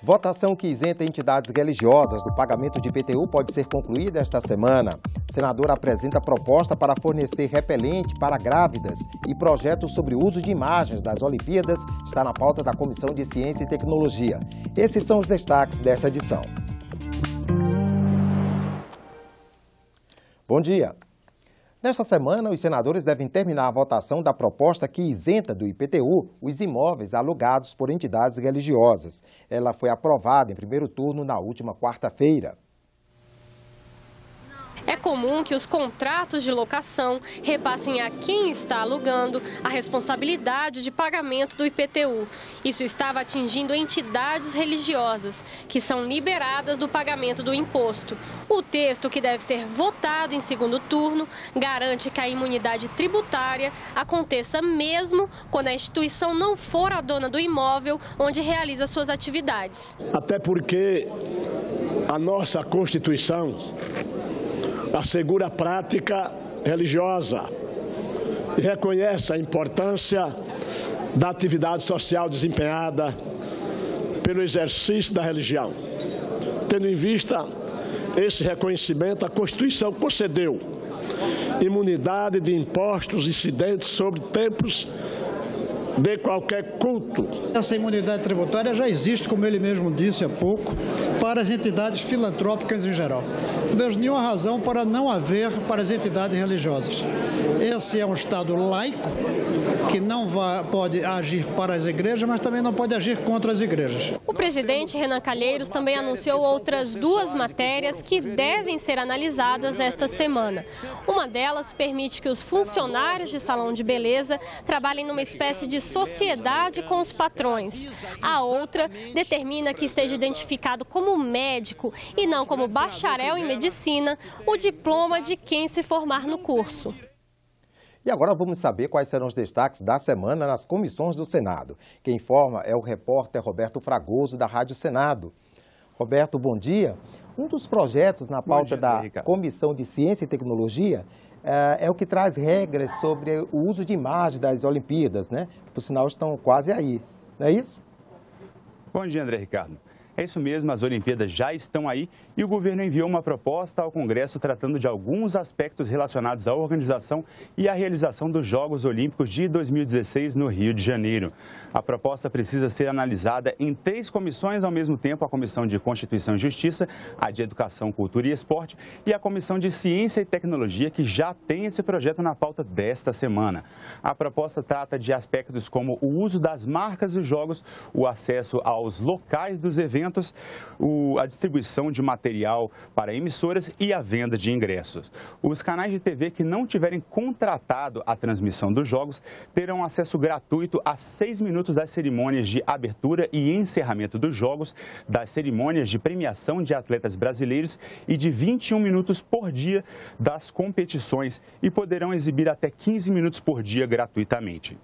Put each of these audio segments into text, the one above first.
Votação que isenta entidades religiosas do pagamento de IPTU pode ser concluída esta semana. Senador apresenta proposta para fornecer repelente para grávidas e projeto sobre o uso de imagens das Olimpíadas está na pauta da Comissão de Ciência e Tecnologia. Esses são os destaques desta edição. Bom dia. Nesta semana, os senadores devem terminar a votação da proposta que isenta do IPTU os imóveis alugados por entidades religiosas. Ela foi aprovada em primeiro turno na última quarta-feira. É comum que os contratos de locação repassem a quem está alugando a responsabilidade de pagamento do IPTU. Isso estava atingindo entidades religiosas, que são liberadas do pagamento do imposto. O texto, que deve ser votado em segundo turno, garante que a imunidade tributária aconteça mesmo quando a instituição não for a dona do imóvel onde realiza suas atividades. Até porque a nossa Constituição assegura a prática religiosa e reconhece a importância da atividade social desempenhada pelo exercício da religião. Tendo em vista esse reconhecimento, a Constituição concedeu imunidade de impostos incidentes sobre templos de qualquer culto. Essa imunidade tributária já existe, como ele mesmo disse há pouco, para as entidades filantrópicas em geral. Não vejo nenhuma razão para não haver para as entidades religiosas. Esse é um Estado laico, que não pode agir para as igrejas, mas também não pode agir contra as igrejas. O presidente Renan Calheiros também anunciou outras duas matérias que devem ser analisadas esta semana. Uma delas permite que os funcionários de salão de beleza trabalhem numa espécie de sociedade com os patrões. A outra determina que esteja identificado como médico e não como bacharel em medicina o diploma de quem se formar no curso. E agora vamos saber quais serão os destaques da semana nas comissões do Senado. Quem informa é o repórter Roberto Fragoso, da Rádio Senado. Roberto, bom dia. Um dos projetos na pauta da Comissão de Ciência e Tecnologia é o que traz regras sobre o uso de imagens das Olimpíadas, né? Que, por sinal, estão quase aí, não é isso? Bom dia, André Ricardo. É isso mesmo, as Olimpíadas já estão aí e o governo enviou uma proposta ao Congresso tratando de alguns aspectos relacionados à organização e à realização dos Jogos Olímpicos de 2016 no Rio de Janeiro. A proposta precisa ser analisada em 3 comissões ao mesmo tempo: a Comissão de Constituição e Justiça, a de Educação, Cultura e Esporte e a Comissão de Ciência e Tecnologia, que já tem esse projeto na pauta desta semana. A proposta trata de aspectos como o uso das marcas dos jogos, o acesso aos locais dos eventos, a distribuição de material para emissoras e a venda de ingressos. Os canais de TV que não tiverem contratado a transmissão dos jogos terão acesso gratuito a 6 minutos das cerimônias de abertura e encerramento dos jogos, das cerimônias de premiação de atletas brasileiros e de 21 minutos por dia das competições e poderão exibir até 15 minutos por dia gratuitamente.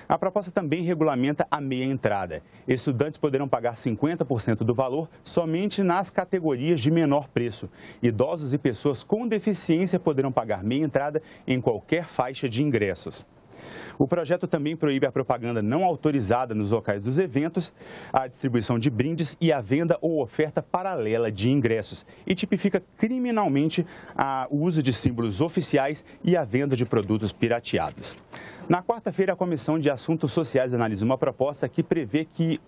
A proposta também regulamenta a meia entrada. Estudantes poderão pagar 50% do valor somente nas categorias de menor preço. Idosos e pessoas com deficiência poderão pagar meia entrada em qualquer faixa de ingressos. O projeto também proíbe a propaganda não autorizada nos locais dos eventos, a distribuição de brindes e a venda ou oferta paralela de ingressos e tipifica criminalmente o uso de símbolos oficiais e a venda de produtos pirateados. Na quarta-feira, a Comissão de Assuntos Sociais analisa uma proposta que prevê que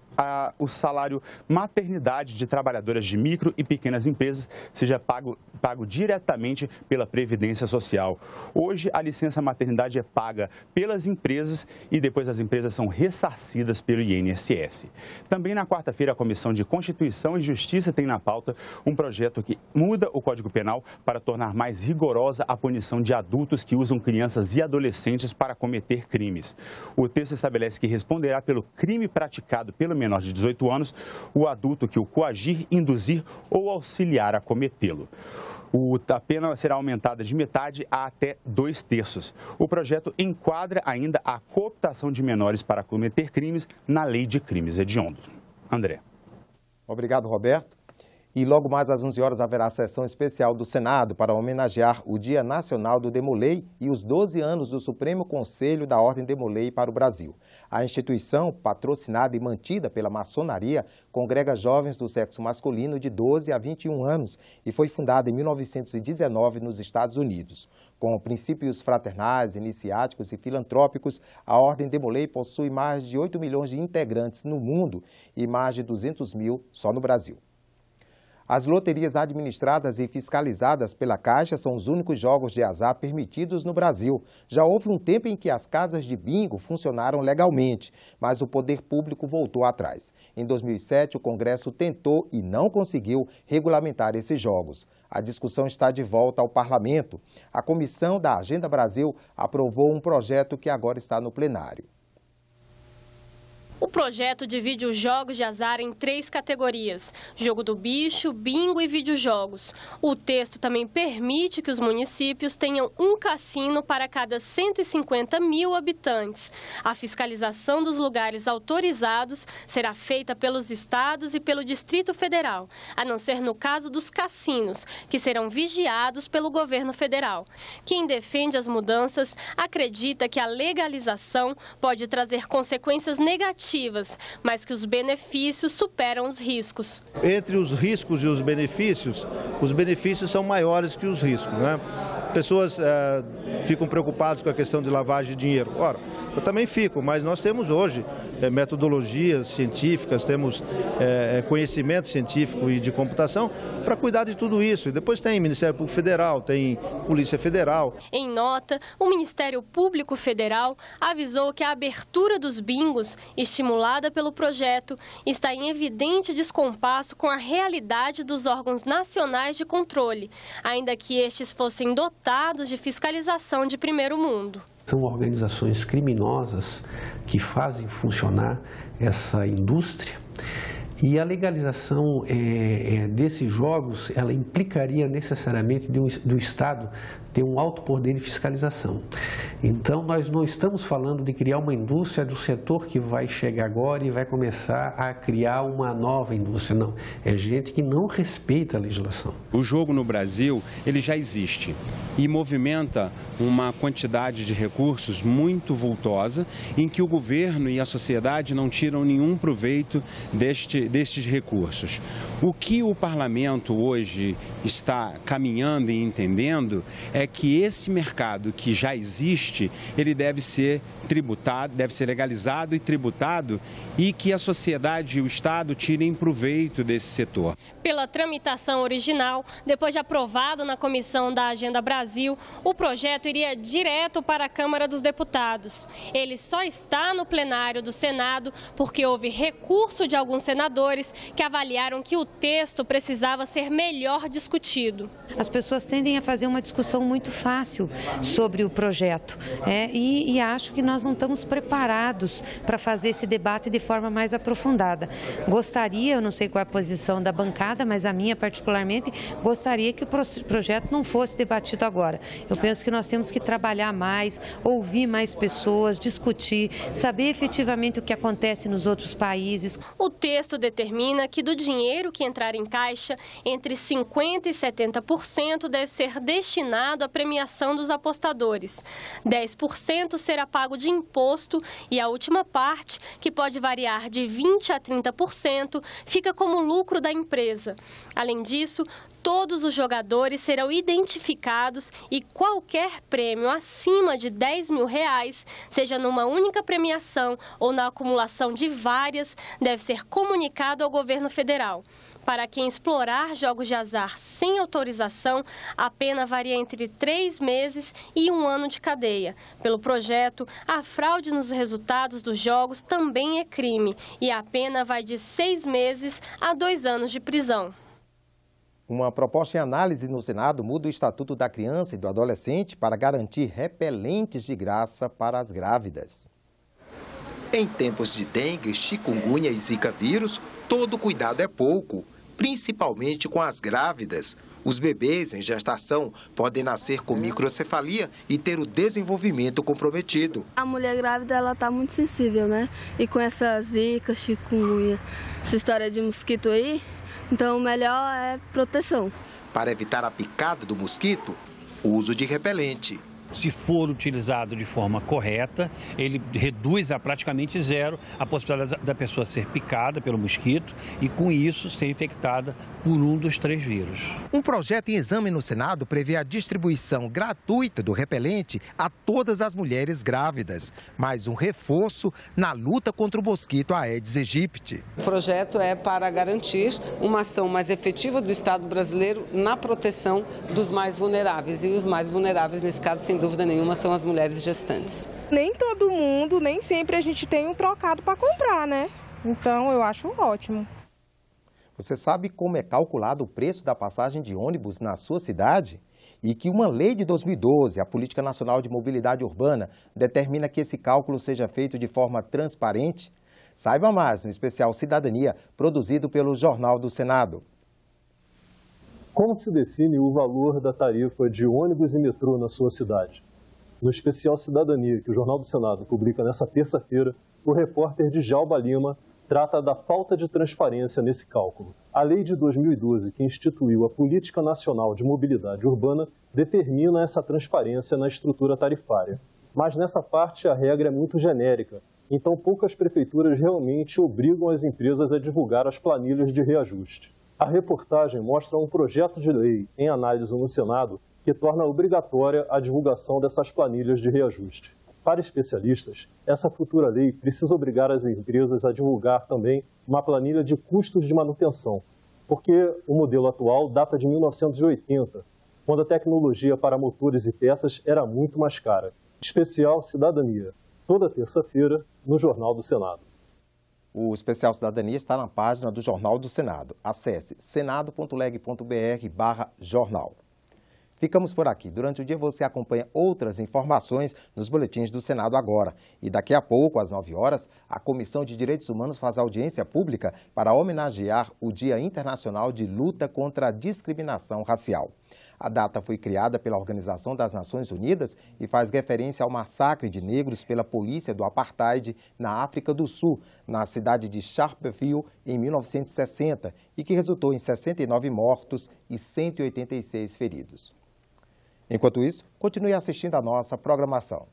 o salário maternidade de trabalhadoras de micro e pequenas empresas seja pago diretamente pela Previdência Social. Hoje, a licença maternidade é paga pelas empresas e depois as empresas são ressarcidas pelo INSS. Também na quarta-feira, a Comissão de Constituição e Justiça tem na pauta um projeto que muda o Código Penal para tornar mais rigorosa a punição de adultos que usam crianças e adolescentes para cometer crimes. O texto estabelece que responderá pelo crime praticado pelo menor de 18 anos o adulto que o coagir, induzir ou auxiliar a cometê-lo. A pena será aumentada de metade a até 2/3. O projeto enquadra ainda a cooptação de menores para cometer crimes na Lei de Crimes Hediondos. André. Obrigado, Roberto. E logo mais às 11 horas haverá a sessão especial do Senado para homenagear o Dia Nacional do Demolei e os 12 anos do Supremo Conselho da Ordem Demolei para o Brasil. A instituição, patrocinada e mantida pela maçonaria, congrega jovens do sexo masculino de 12 a 21 anos e foi fundada em 1919 nos Estados Unidos. Com princípios fraternais, iniciáticos e filantrópicos, a Ordem Demolei possui mais de 8 milhões de integrantes no mundo e mais de 200 mil só no Brasil. As loterias administradas e fiscalizadas pela Caixa são os únicos jogos de azar permitidos no Brasil. Já houve um tempo em que as casas de bingo funcionaram legalmente, mas o poder público voltou atrás. Em 2007, o Congresso tentou e não conseguiu regulamentar esses jogos. A discussão está de volta ao Parlamento. A Comissão da Agenda Brasil aprovou um projeto que agora está no plenário. O projeto divide os jogos de azar em 3 categorias: jogo do bicho, bingo e videojogos. O texto também permite que os municípios tenham um cassino para cada 150 mil habitantes. A fiscalização dos lugares autorizados será feita pelos estados e pelo Distrito Federal, a não ser no caso dos cassinos, que serão vigiados pelo governo federal. Quem defende as mudanças acredita que a legalização pode trazer consequências negativas, mas que os benefícios superam os riscos. Entre os riscos e os benefícios são maiores que os riscos, né? Pessoas ficam preocupadas com a questão de lavagem de dinheiro. Ora, eu também fico, mas nós temos hoje metodologias científicas, temos conhecimento científico e de computação para cuidar de tudo isso. E depois tem Ministério Público Federal, tem Polícia Federal. Em nota, o Ministério Público Federal avisou que a abertura dos bingos, estimulada pelo projeto, está em evidente descompasso com a realidade dos órgãos nacionais de controle, ainda que estes fossem dotados de fiscalização de primeiro mundo. São organizações criminosas que fazem funcionar essa indústria e a legalização desses jogos, ela implicaria necessariamente do Estado ter um alto poder de fiscalização. Então, nós não estamos falando de criar uma indústria do setor que vai chegar agora e vai começar a criar uma nova indústria, não. É gente que não respeita a legislação. O jogo no Brasil, ele já existe e movimenta uma quantidade de recursos muito vultosa, em que o governo e a sociedade não tiram nenhum proveito destes recursos. O que o parlamento hoje está caminhando e entendendo é que esse mercado que já existe, ele deve ser tributado, deve ser legalizado e tributado, e que a sociedade e o Estado tirem proveito desse setor. Pela tramitação original, depois de aprovado na Comissão da Agenda Brasil, o projeto iria direto para a Câmara dos Deputados. Ele só está no plenário do Senado porque houve recurso de alguns senadores que avaliaram que o texto precisava ser melhor discutido. As pessoas tendem a fazer uma discussão muito fácil sobre o projeto e acho que nós não estamos preparados para fazer esse debate de forma mais aprofundada. Gostaria, eu não sei qual é a posição da bancada, mas a minha particularmente, gostaria que o projeto não fosse debatido agora. Eu penso que nós temos que trabalhar mais, ouvir mais pessoas, discutir, saber efetivamente o que acontece nos outros países. O texto determina que do dinheiro que entrar em caixa, entre 50% e 70% deve ser destinado à premiação dos apostadores. 10% será pago de imposto e a última parte, que pode variar de 20% a 30%, fica como lucro da empresa. Além disso, todos os jogadores serão identificados e qualquer prêmio acima de R$10 mil, seja numa única premiação ou na acumulação de várias, deve ser comunicado ao governo federal. Para quem explorar jogos de azar sem autorização, a pena varia entre 3 meses e 1 ano de cadeia. Pelo projeto, a fraude nos resultados dos jogos também é crime e a pena vai de 6 meses a 2 anos de prisão. Uma proposta em análise no Senado muda o Estatuto da Criança e do Adolescente para garantir repelentes de graça para as grávidas. Em tempos de dengue, chikungunya e zika vírus, todo cuidado é pouco, principalmente com as grávidas. Os bebês em gestação podem nascer com microcefalia e ter o desenvolvimento comprometido. A mulher grávida, ela está muito sensível, né? E com essa zika, chikungunya, essa história de mosquito aí, então o melhor é proteção. Para evitar a picada do mosquito, o uso de repelente. Se for utilizado de forma correta, ele reduz a praticamente zero a possibilidade da pessoa ser picada pelo mosquito e, com isso, ser infectada por um dos 3 vírus. Um projeto em exame no Senado prevê a distribuição gratuita do repelente a todas as mulheres grávidas, mais um reforço na luta contra o mosquito Aedes aegypti. O projeto é para garantir uma ação mais efetiva do Estado brasileiro na proteção dos mais vulneráveis. E os mais vulneráveis, nesse caso, sem dúvida nenhuma, são as mulheres gestantes. Nem todo mundo, nem sempre a gente tem um trocado para comprar, né? Então eu acho ótimo. Você sabe como é calculado o preço da passagem de ônibus na sua cidade? E que uma lei de 2012, a Política Nacional de Mobilidade Urbana, determina que esse cálculo seja feito de forma transparente? Saiba mais no especial Cidadania, produzido pelo Jornal do Senado. Como se define o valor da tarifa de ônibus e metrô na sua cidade? No especial Cidadania, que o Jornal do Senado publica nesta terça-feira, o repórter Djalba Lima trata da falta de transparência nesse cálculo. A lei de 2012, que instituiu a Política Nacional de Mobilidade Urbana, determina essa transparência na estrutura tarifária. Mas nessa parte a regra é muito genérica, então poucas prefeituras realmente obrigam as empresas a divulgar as planilhas de reajuste. A reportagem mostra um projeto de lei em análise no Senado que torna obrigatória a divulgação dessas planilhas de reajuste. Para especialistas, essa futura lei precisa obrigar as empresas a divulgar também uma planilha de custos de manutenção, porque o modelo atual data de 1980, quando a tecnologia para motores e peças era muito mais cara. Especial Cidadania, toda terça-feira, no Jornal do Senado. O especial Cidadania está na página do Jornal do Senado. Acesse senado.leg.br/jornal. Ficamos por aqui. Durante o dia você acompanha outras informações nos boletins do Senado agora. E daqui a pouco, às 9 horas, a Comissão de Direitos Humanos faz audiência pública para homenagear o Dia Internacional de Luta contra a Discriminação Racial. A data foi criada pela Organização das Nações Unidas e faz referência ao massacre de negros pela polícia do Apartheid na África do Sul, na cidade de Sharpeville, em 1960, e que resultou em 69 mortos e 186 feridos. Enquanto isso, continue assistindo a nossa programação.